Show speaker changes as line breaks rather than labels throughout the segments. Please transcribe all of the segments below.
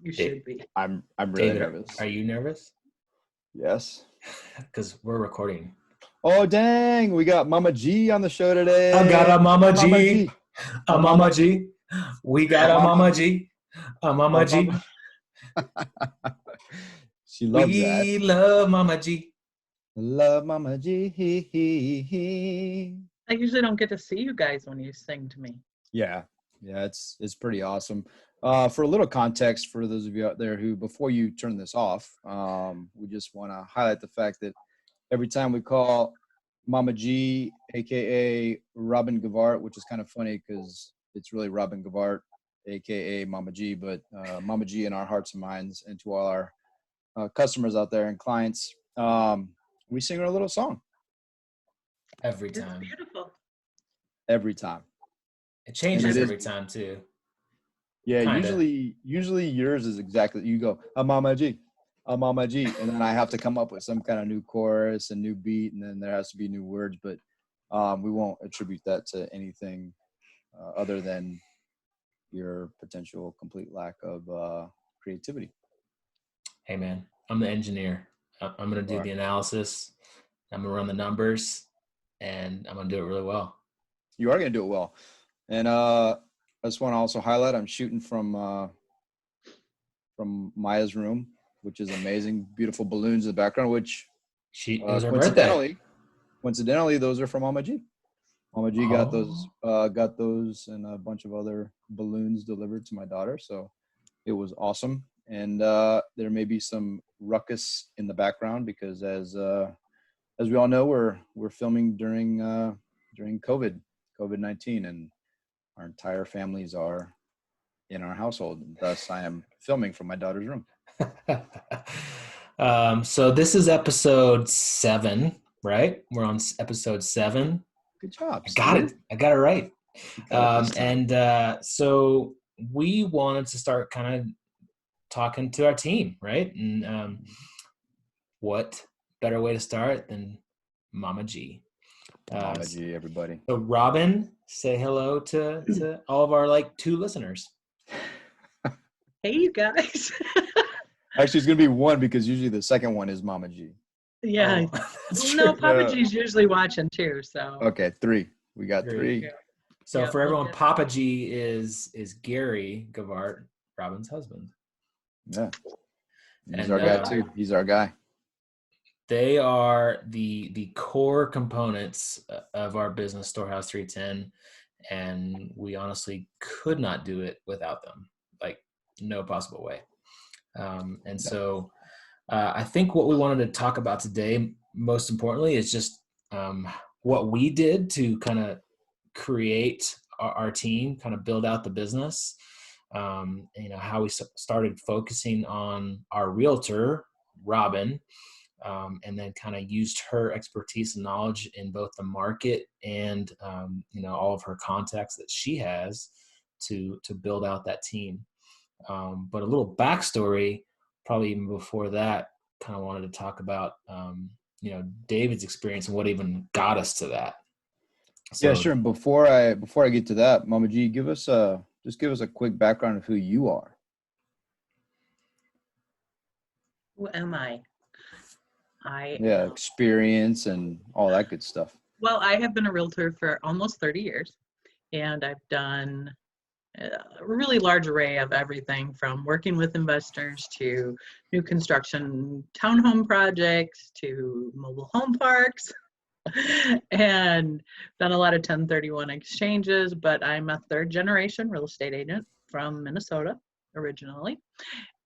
You should be.
I'm really
David,
nervous.
are you nervous?
Yes.
Because we're recording.
Oh dang! We got Mama G on the show today.
I got a Mama G.
Mama G.
A Mama G. We got a Mama G. A Mama G.
She loves that.
We love Mama G.
Love Mama G.
I usually don't get to see you guys when you sing to me.
Yeah, it's pretty awesome. For a little context for those of you out there who, before you turn this off, we just want to highlight the fact that every time we call Mama G, aka Robin Gavart, which is kind of funny because it's really Robin Gavart, aka Mama G, but Mama G in our hearts and minds, and to all our customers out there and clients, we sing her a little song
Every time.
It's beautiful.
every time.
It changes
And it
every time too.
Yeah,
Kinda.
usually yours is exactly, you go, a Mama G, a Mama G, and then I have to come up with some kind of new chorus and new beat, and then there has to be new words, but we won't attribute that to anything other than your potential complete lack of creativity.
Hey man, I'm the engineer. I'm going to do the analysis. I'm going to run the numbers, and I'm going to do it really well.
You are going to do it well. And I just want to also highlight, I'm shooting from Maya's room, which is amazing. Beautiful balloons in the background, which
It was her birthday.
coincidentally, those are from Mama G. Mama G got those and a bunch of other balloons delivered to my daughter. So it was awesome. And there may be some ruckus in the background because as we all know, we're filming during COVID-19, and our entire families are in our household. Thus, I am filming from my daughter's room.
So this is episode 7, right? We're on episode 7.
Good job.
I got it right. So we wanted to start kind of talking to our team, right? And what better way to start than Mama G?
Mama G, everybody.
So Robin, say hello to all of our 2 listeners.
Hey, you guys.
Actually, it's going to be 1 because usually the second one is Mama G.
Yeah.
Oh,
no, Papa G's usually watching too. So
okay, 3. We got 3.
Yeah.
So for everyone, Papa G is Gary Gavart, Robin's husband.
Yeah. He's our guy too. He's our guy.
They are the core components of our business, Storehouse 310, and we honestly could not do it without them. No possible way. So I think what we wanted to talk about today, most importantly, is just what we did to kind of create our team, kind of build out the business. How we started focusing on our realtor, Robin, and then kind of used her expertise and knowledge in both the market and, all of her contacts that she has to build out that team. But a little backstory, probably even before that, kind of wanted to talk about, David's experience and what even got us to that. So,
yeah, sure. And before I get to that, Mama G, give us a quick background of who you are.
Who am I?
Experience and all that good stuff.
Well, I have been a realtor for almost 30 years, and I've done a really large array of everything from working with investors to new construction townhome projects to mobile home parks, and done a lot of 1031 exchanges. But I'm a 3rd-generation real estate agent from Minnesota originally,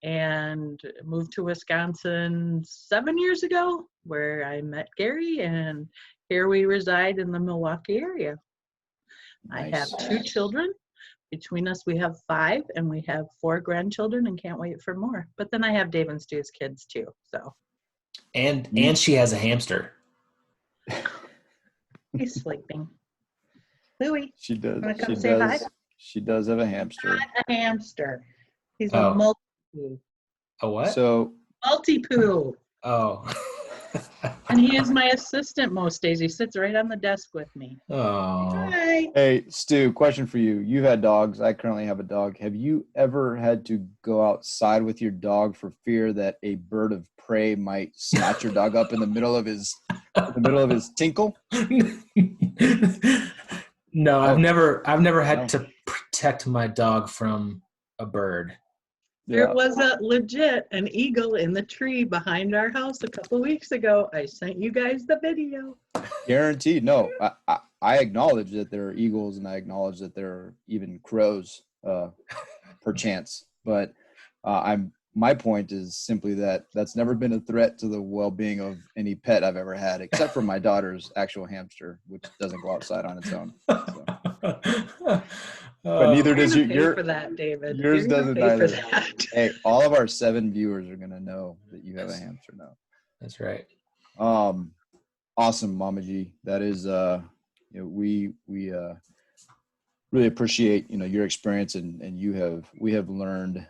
and moved to Wisconsin 7 years ago, where I met Gary, and here we reside in the Milwaukee area. Nice. I have 2 children. Between us, we have 5, and we have 4 grandchildren, and can't wait for more. But then I have Dave and Stu's kids too. So,
and she has a hamster.
He's sleeping. Louie,
she does.
Wanna come say hi?
She does have a hamster.
Not a hamster. He's a multi-poo.
A what?
So
Multi-poo.
Oh.
And he is my assistant most days. He sits right on the desk with me.
Oh,
Hi.
Hey, Stu, question for you. You've had dogs. I currently have a dog. Have you ever had to go outside with your dog for fear that a bird of prey might snatch your dog up in the middle of his tinkle?
no, I've
Oh,
never had
no.
to protect my dog from a bird.
There
Yeah,
was a legit an eagle in the tree behind our house a couple weeks ago. I sent you guys the video.
guaranteed. No, I acknowledge that there are eagles, and I acknowledge that there are even crows, perchance. But my point is simply that that's never been a threat to the well-being of any pet I've ever had, except for my daughter's actual hamster, which doesn't go outside on its own. So. But neither
You're
does
gonna pay for
your
that, David.
yours
You're gonna
doesn't
pay for
either.
that.
Hey, all of our 7 viewers are gonna know that you have a hamster now.
That's right.
Awesome, Mama G. That is we really appreciate your experience, and we have learned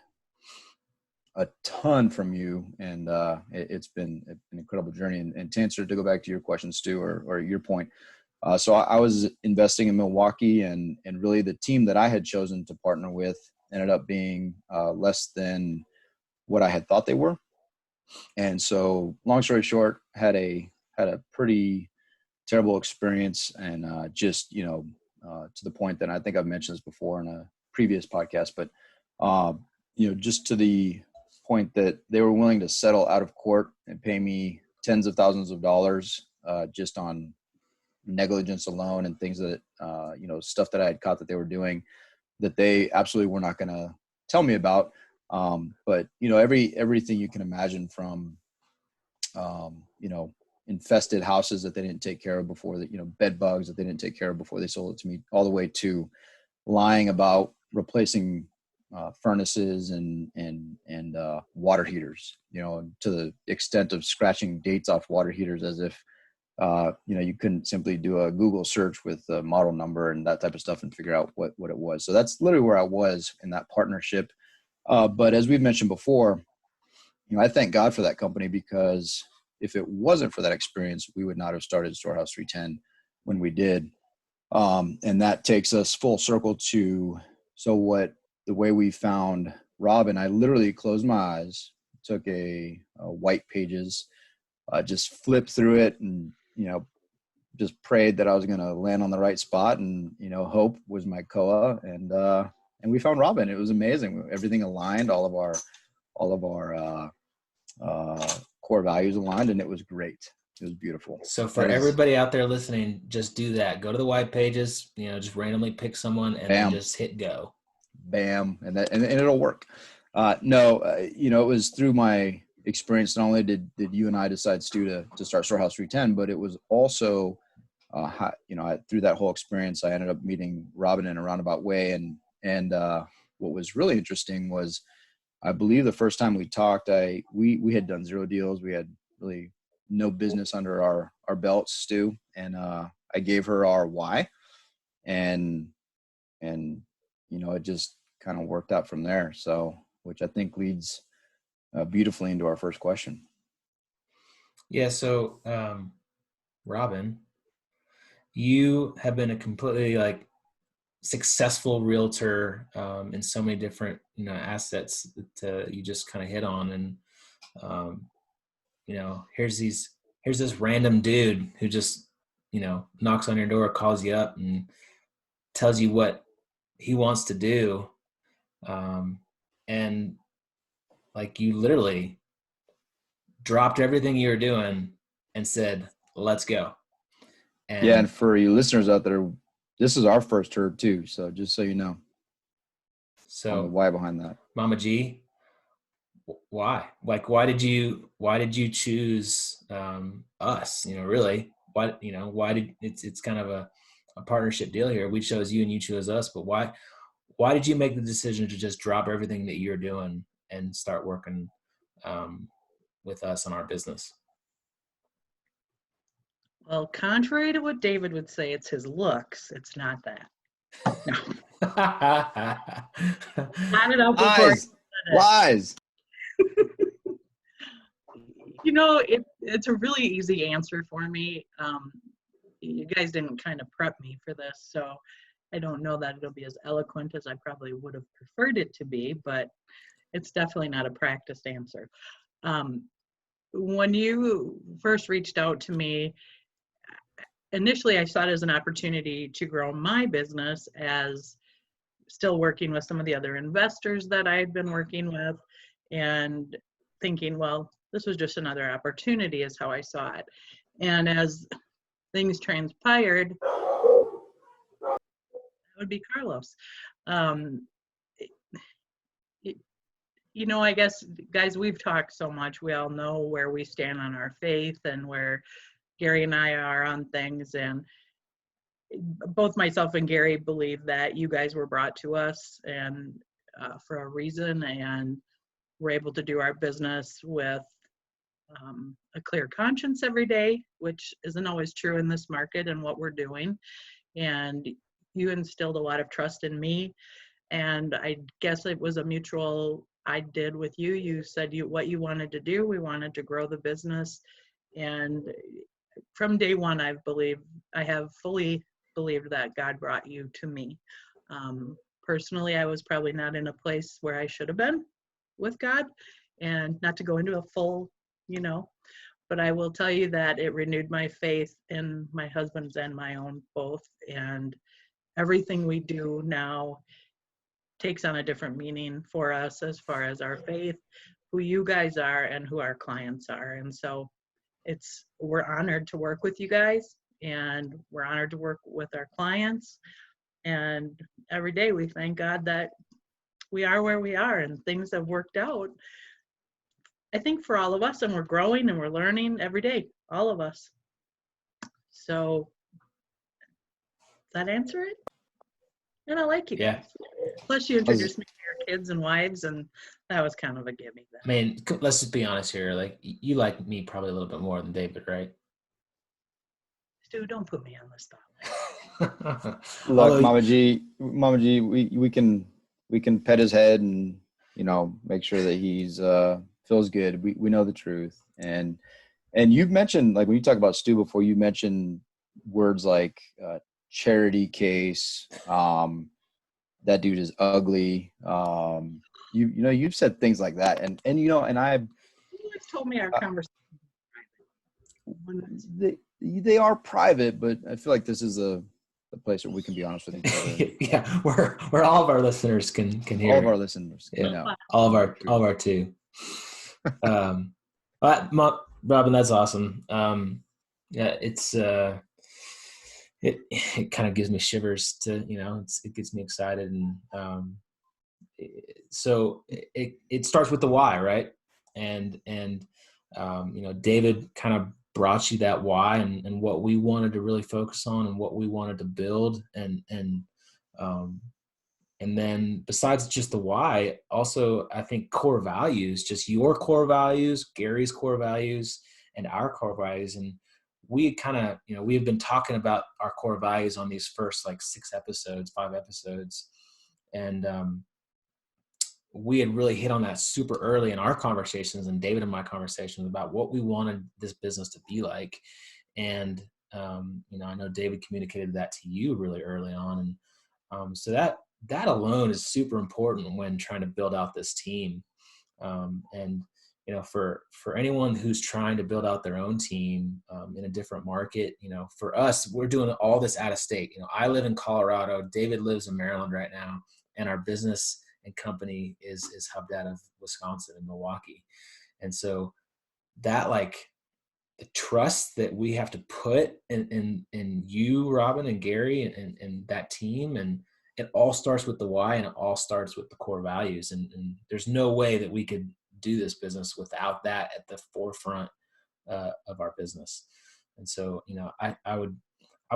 a ton from you, and it's been an incredible journey. And to answer, to go back to your question, Stu, or your point, so I was investing in Milwaukee, and really the team that I had chosen to partner with ended up being less than what I had thought they were. And so, long story short, had a pretty terrible experience, and to the point that I think I've mentioned this before in a previous podcast, but just to the point that they were willing to settle out of court and pay me tens of thousands of dollars just on negligence alone, and things that stuff that I had caught that they were doing that they absolutely were not going to tell me about. But everything you can imagine, from infested houses that they didn't take care of before, that bed bugs that they didn't take care of before they sold it to me, all the way to lying about replacing furnaces and water heaters, to the extent of scratching dates off water heaters as if you couldn't simply do a Google search with a model number and that type of stuff and figure out what it was. So that's literally where I was in that partnership. But as we've mentioned before, I thank God for that company, because if it wasn't for that experience, we would not have started Storehouse 310 when we did. And that takes us full circle to, the way we found Robin. I literally closed my eyes, took a white pages, just flipped through it, and, just prayed that I was going to land on the right spot. And, hope was my koa. And we found Robin. It was amazing. Everything aligned, all of our core values aligned, and it was great. It was beautiful.
So for everybody out there listening, just do that. Go to the white pages, just randomly pick someone and then just hit go.
Bam. And it'll work. It was through my experience. Not only did you and I decide, Stu, to start Storehouse 310, but it was also, through that whole experience, I ended up meeting Robin in a roundabout way. And what was really interesting was, I believe the first time we talked, we had done 0 deals. We had really no business under our belts, Stu. And I gave her our why, and it just kind of worked out from there. So, which I think leads beautifully into our first question.
Yeah. So, Robin, you have been a completely successful realtor in so many different assets that you just kind of hit on. And here's this random dude who just knocks on your door, calls you up, and tells you what he wants to do, and you literally dropped everything you were doing and said, let's go.
And for you listeners out there, this is our first herb too. So just so you know.
So
why behind that,
Mama G, why? Why did you choose us? Really, why did it's kind of a partnership deal here. We chose you and you chose us, but why did you make the decision to just drop everything that you're doing and start working with us on our business?
Well, contrary to what David would say, it's his looks. It's not that. No. Got it out before
lies.
It's a really easy answer for me. You guys didn't kind of prep me for this, so I don't know that it'll be as eloquent as I probably would have preferred it to be, but it's definitely not a practiced answer. When you first reached out to me, initially I saw it as an opportunity to grow my business, as still working with some of the other investors that I had been working with, and thinking, well, this was just another opportunity is how I saw it. And as things transpired, that would be Carlos. I guess, guys, we've talked so much. We all know where we stand on our faith and where Gary and I are on things. And both myself and Gary believe that you guys were brought to us and for a reason, and we're able to do our business with a clear conscience every day, which isn't always true in this market and what we're doing. And you instilled a lot of trust in me, and I guess it was a mutual. I did with you. You said what you wanted to do. We wanted to grow the business, and from day one, I have fully believed that God brought you to me. Personally, I was probably not in a place where I should have been with God, and not to go into a full, but I will tell you that it renewed my faith in my husband's and my own both. And everything we do now takes on a different meaning for us as far as our faith, who you guys are, and who our clients are. And so we're honored to work with you guys, and we're honored to work with our clients. And every day we thank God that we are where we are and things have worked out, I think, for all of us, and we're growing and we're learning every day, all of us. So does that answer it? And I like you guys. Plus you introduced me to your kids and wives, and that was kind of a gimme then.
I mean, let's just be honest here. Like, you like me probably a little bit more than David, right?
Stu, don't put me on the spotlight.
Look, Mama G, we can pet his head and make sure that he's feels good. We know the truth, and you've mentioned, like, when you talk about Stu before, you mentioned words like charity case. That dude is ugly. You've said things like that, and I.
You always told me our conversation was private.
They are private, but I feel like this is the place where we can be honest with each other.
Yeah, where all of our listeners can hear.
All of our listeners,
all of our two. Robin, that's awesome. It's it kind of gives me shivers to it gets me excited, and so it starts with the why, right? And David kind of brought you that why and what we wanted to really focus on and what we wanted to build, and then besides just the why, also I think core values, just your core values, Gary's core values, and our core values. And we kind of, we've been talking about our core values on these first 5 episodes. And we had really hit on that super early in our conversations, and David and my conversations, about what we wanted this business to be like. And, I know David communicated that to you really early on. And so that alone is super important when trying to build out this team. And for anyone who's trying to build out their own team in a different market, for us, we're doing all this out of state. I live in Colorado. David lives in Maryland right now, and our business and company is hubbed out of Wisconsin and Milwaukee. And so that, the trust that we have to put in you, Robin, and Gary, and that team, and it all starts with the why, and it all starts with the core values. And there's no way that we could do this business without that at the forefront of our business. And so, I would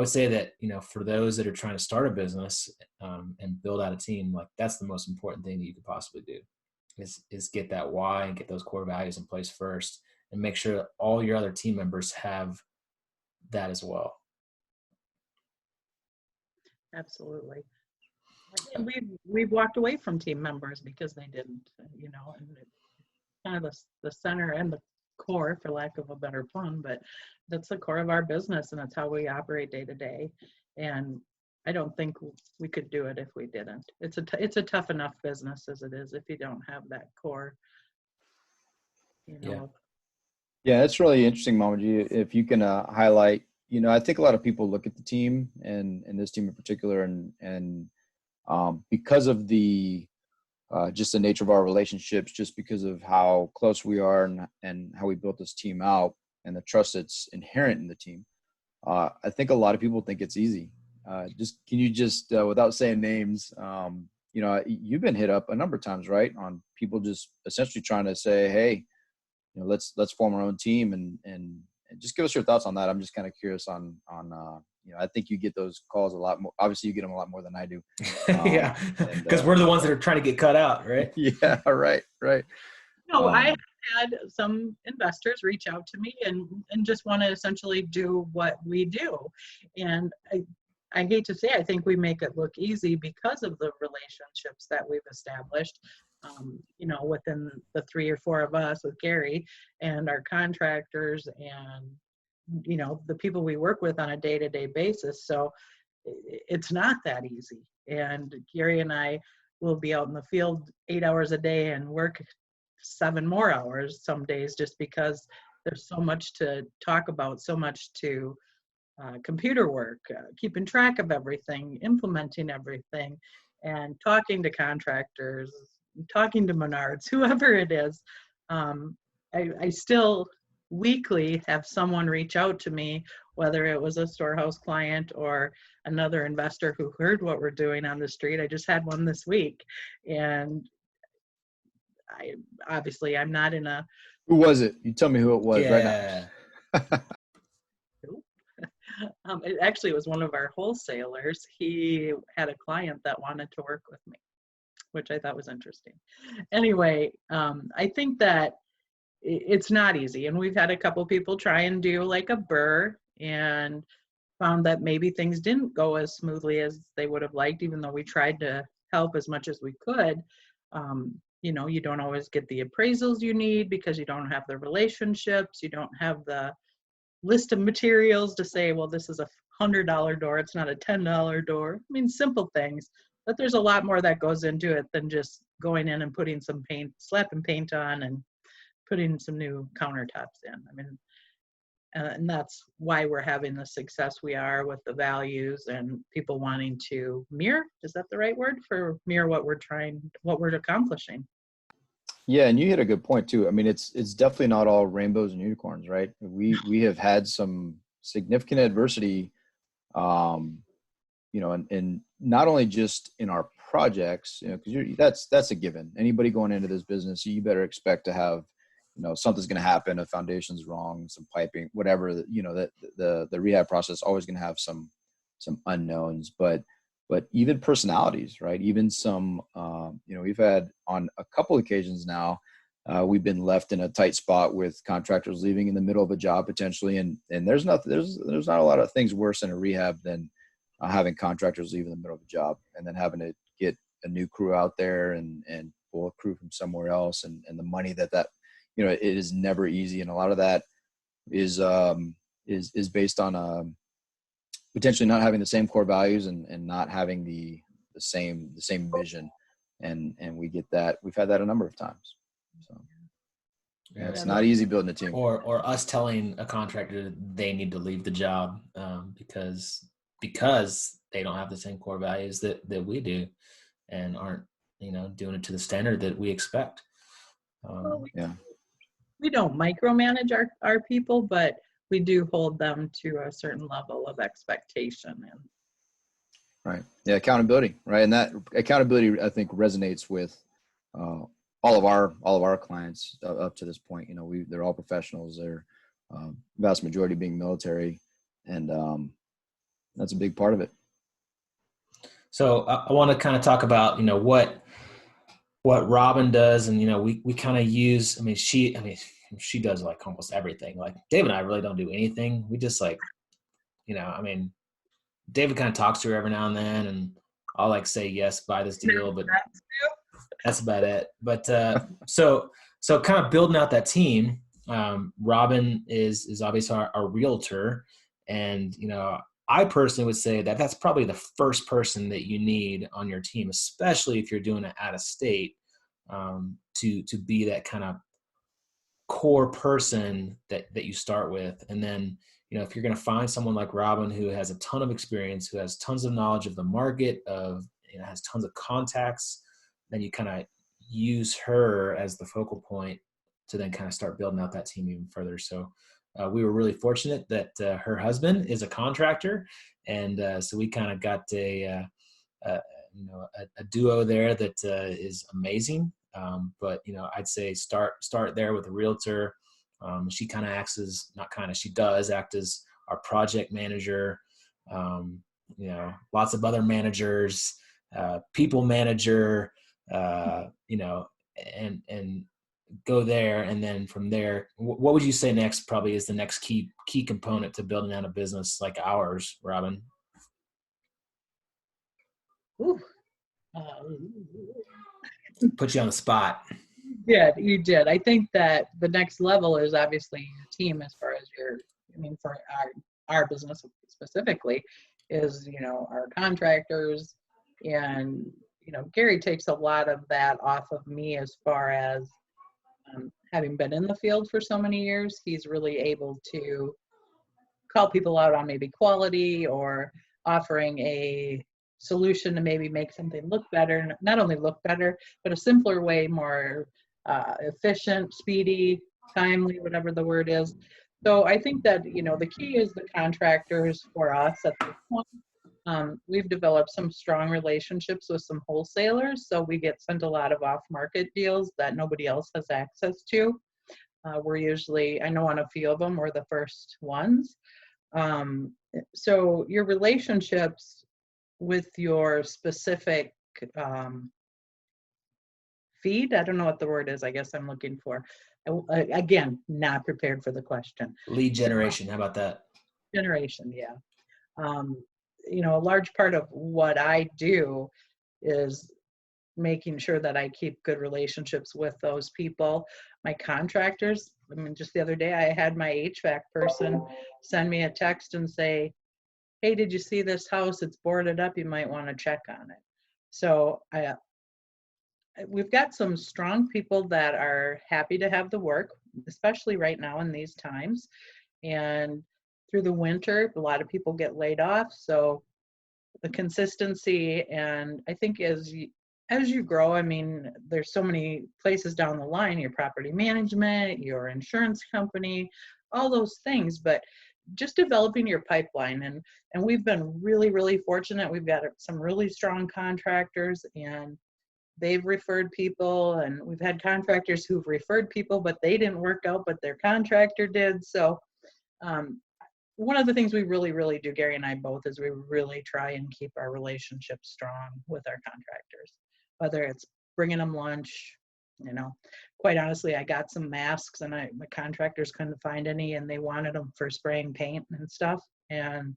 say that, for those that are trying to start a business and build out a team, that's the most important thing that you could possibly do is get that why and get those core values in place first, and make sure that all your other team members have that as well.
Absolutely. And we've walked away from team members because they didn't, and kind of the center and the core, for lack of a better pun, but that's the core of our business, and that's how we operate day to day. And I don't think we could do it if we didn't. It's a tough enough business as it is if you don't have that core, you know.
Yeah, that's really interesting, Mama G. If you can highlight, I think a lot of people look at the team and this team in particular, and because of the just the nature of our relationships, just because of how close we are and how we built this team out and the trust that's inherent in the team. I think a lot of people think it's easy. Can you just without saying names, you've been hit up a number of times, right? On people just essentially trying to say, hey, let's form our own team and just give us your thoughts on that. I'm just kind of curious on I think you get those calls a lot more. Obviously you get them a lot more than I do.
Yeah. Because we're the ones that are trying to get cut out, right?
Yeah. Right.
No, I had some investors reach out to me and just want to essentially do what we do. And I hate to say, I think we make it look easy because of the relationships that we've established, within the 3 or 4 of us with Gary and our contractors and, the people we work with on a day-to-day basis. So it's not that easy. And Gary and I will be out in the field 8 hours a day and work 7 more hours some days, just because there's so much to talk about, so much to computer work, keeping track of everything, implementing everything, and talking to contractors, talking to Menards, whoever it is. I still weekly have someone reach out to me, whether it was a Storehouse client or another investor who heard what we're doing on the street. I just had one this week, and I'm not in a.
Who was it? You tell me who it was right now.
It actually was one of our wholesalers. He had a client that wanted to work with me, which I thought was interesting. Anyway, I think that it's not easy. And we've had a couple people try and do like a burr and found that maybe things didn't go as smoothly as they would have liked, even though we tried to help as much as we could. You don't always get the appraisals you need because you don't have the relationships, you don't have the list of materials to say, well, this is a $100 door, it's not a $10 door. I mean, simple things, but there's a lot more that goes into it than just going in and putting some paint, slapping paint on and putting some new countertops in. I mean, and that's why we're having the success we are with the values and people wanting to mirror, is that the right word, for mirror what we're accomplishing.
Yeah, and you hit a good point too. I mean, it's definitely not all rainbows and unicorns, right? We have had some significant adversity, and not only just in our projects, because that's a given. Anybody going into this business, you better expect to have, something's going to happen, a foundation's wrong, some piping, whatever. The rehab process is always going to have some unknowns, but even personalities, right? Even some, we've had on a couple occasions now, we've been left in a tight spot with contractors leaving in the middle of a job potentially. And there's not a lot of things worse in a rehab than having contractors leave in the middle of a job and then having to get a new crew out there and pull a crew from somewhere else. And the money that it is never easy. And a lot of that is based on, potentially not having the same core values and not having the same vision. And we get that. We've had that a number of times. So it's not easy building a team.
Or us telling a contractor they need to leave the job because they don't have the same core values that we do and aren't, doing it to the standard that we expect.
We don't micromanage our people, but we do hold them to a certain level of expectation.
Right. Yeah. Accountability. Right. And that accountability, I think, resonates with all of our clients up to this point. They're all professionals. They're vast majority being military, and that's a big part of it.
So I want to kind of talk about, what Robin does. And, we kind of use, she does like almost everything. Like Dave and I really don't do anything. We just David kind of talks to her every now and then, and I'll like say, yes, buy this deal, but that's about it. But so kind of building out that team, Robin is obviously our realtor, and I personally would say that that's probably the first person that you need on your team, especially if you're doing it out of state, to be that kind of core person that you start with. And then, if you're going to find someone like Robin who has a ton of experience, who has tons of knowledge of the market, has tons of contacts, then you kind of use her as the focal point to then kind of start building out that team even further. So we were really fortunate that her husband is a contractor, and so we kind of got a duo there that is amazing. But I'd say start there with a realtor. She kind of acts as, not kind of, she does act as our project manager. Lots of other managers, people manager, and go there. And then from there, what would you say next probably is the next key component to building out a business like ours, Robin?
Ooh.
Put you on the spot.
You did. I think that the next level is obviously your team, as far as for our business specifically, is, our contractors. And, Gary takes a lot of that off of me, as far as having been in the field for so many years. He's really able to call people out on maybe quality, or offering a solution to maybe make something look better, not only look better, but a simpler way, more efficient, speedy, timely, whatever the word is. So I think that, the key is the contractors for us at this point. We've developed some strong relationships with some wholesalers, so we get sent a lot of off-market deals that nobody else has access to. We're usually, I know on a few of them, we're the first ones. So your relationships with your specific feed, I don't know what the word is, I guess I'm looking for. Again, not prepared for the question.
Lead generation, how about that?
Generation, yeah. A large part of what I do is making sure that I keep good relationships with those people. My contractors, just the other day, I had my HVAC person send me a text and say, hey, did you see this house? It's boarded up. You might want to check on it. So we've got some strong people that are happy to have the work, especially right now in these times. And through the winter, a lot of people get laid off. So the consistency, and I think as you grow, there's so many places down the line, your property management, your insurance company, all those things, but just developing your pipeline. And we've been really, really fortunate. We've got some really strong contractors, and they've referred people, and we've had contractors who've referred people, but they didn't work out, but their contractor did. So one of the things we really, really do, Gary and I both, is we really try and keep our relationship strong with our contractors, whether it's bringing them lunch. Quite honestly, I got some masks, and my contractors couldn't find any, and they wanted them for spraying paint and stuff. And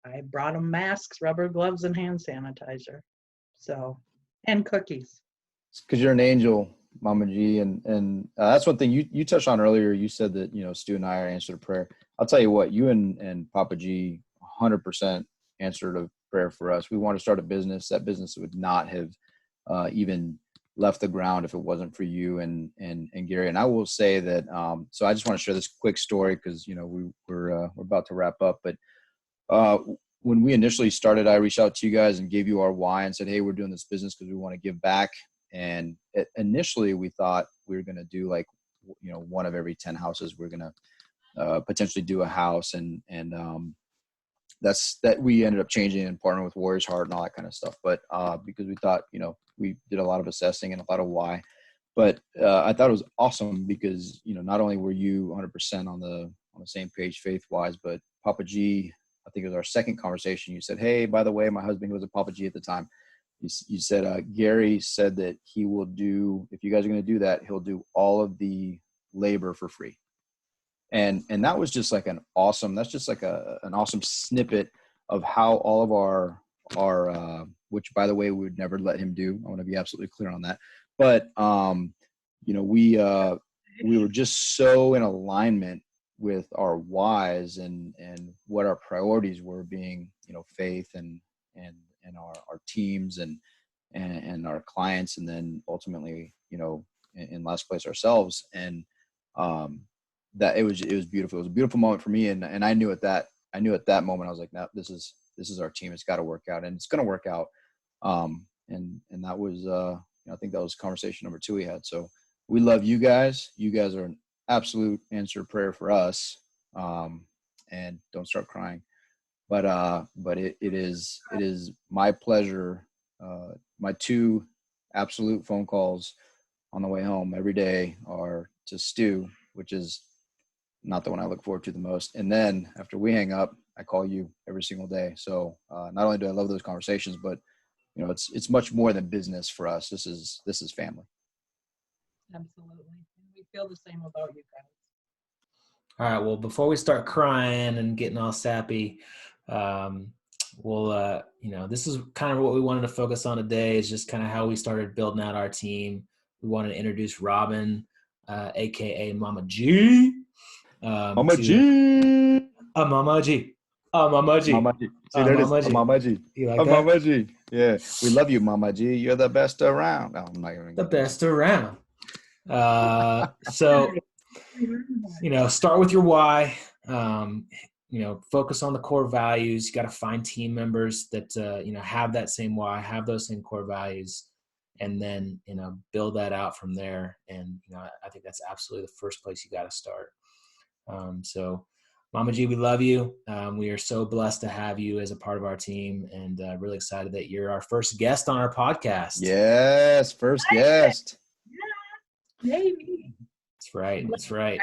I brought them masks, rubber gloves, and hand sanitizer. So, and cookies.
Because you're an angel, Mama G, and that's one thing you touched on earlier. You said that Stu and I are answered a prayer. I'll tell you what, you and Papa G 100% answered a prayer for us. We want to start a business. That business would not have even left the ground if it wasn't for you and Gary. And I will say that. So I just want to share this quick story because we're about to wrap up. But when we initially started, I reached out to you guys and gave you our why and said, hey, we're doing this business because we want to give back. And initially we thought we were going to do like, one of every 10 houses. We're going to potentially do a house. And that's that we ended up changing and partnering with Warriors Heart and all that kind of stuff. But because we thought, we did a lot of assessing and a lot of why. But I thought it was awesome because, not only were you 100% on the same page faith-wise, but Papa G, I think it was our second conversation. You said, hey, by the way, my husband was a Papa G at the time. You said, Gary said that he will do, if you guys are going to do that, he'll do all of the labor for free. And that was just like an awesome snippet of how all of our which by the way, we would never let him do. I want to be absolutely clear on that. But, we were just so in alignment with our whys and what our priorities were, being, faith and our teams and our clients, and then ultimately, in last place ourselves. And that it was beautiful. It was a beautiful moment for me. And I knew at that moment, I was like, no, this is our team. It's got to work out, and it's going to work out. And that was, I think that was conversation number 2 we had. So we love you guys. You guys are an absolute answered prayer for us. And don't start crying. But it is my pleasure. My 2 absolute phone calls on the way home every day are to Stu, which is not the one I look forward to the most. And then after we hang up, I call you every single day. So not only do I love those conversations, but it's much more than business for us. This is family.
Absolutely. We feel the same about you guys.
All right. Well, before we start crying and getting all sappy, this is kind of what we wanted to focus on today, is just kind of how we started building out our team. We wanted to introduce Robin, aka Mama G.
Mama G.
Mama G. Mama G.
Mama G. See, there it is. Mama G.
You like that?
Mama G. Yeah. We love you, Mama G. You're the best around. Oh, I'm not even
the best around. So, start with your why. Focus on the core values. You got to find team members that, have that same why, have those same core values, and then, build that out from there. And, I think that's absolutely the first place you got to start. So Mama G, we love you. We are so blessed to have you as a part of our team, and really excited that you're our first guest on our podcast.
Yes. First guest.
Yeah. Maybe.
That's right.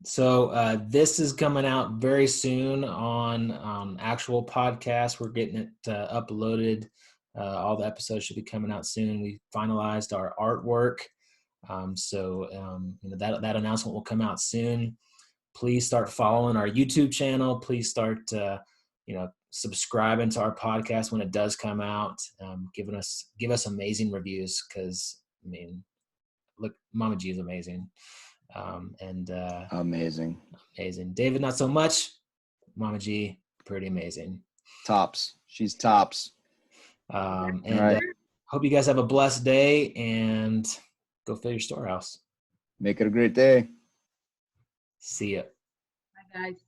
So this is coming out very soon on actual podcasts. We're getting it uploaded. All the episodes should be coming out soon. We finalized our artwork. That announcement will come out soon. Please start following our YouTube channel. Please start, subscribing to our podcast when it does come out. Give us amazing reviews, because look, Mama G is amazing.
Amazing.
David, not so much. Mama G, pretty amazing.
Tops. She's tops.
All right. Hope you guys have a blessed day, and go fill your storehouse.
Make it a great day.
See ya.
Bye, guys.